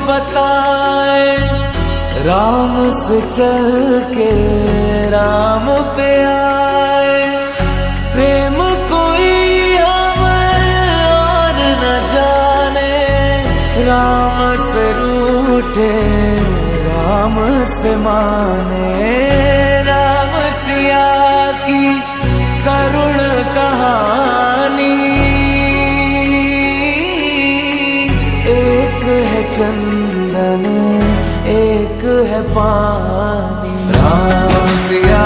बताए, राम से चल के राम पे आए। प्रेम कोई हमें और न जाने, राम से रूठे राम से माने। राम सिया की करुण कहानी, एक है चंदन एक है पानी। राम सिया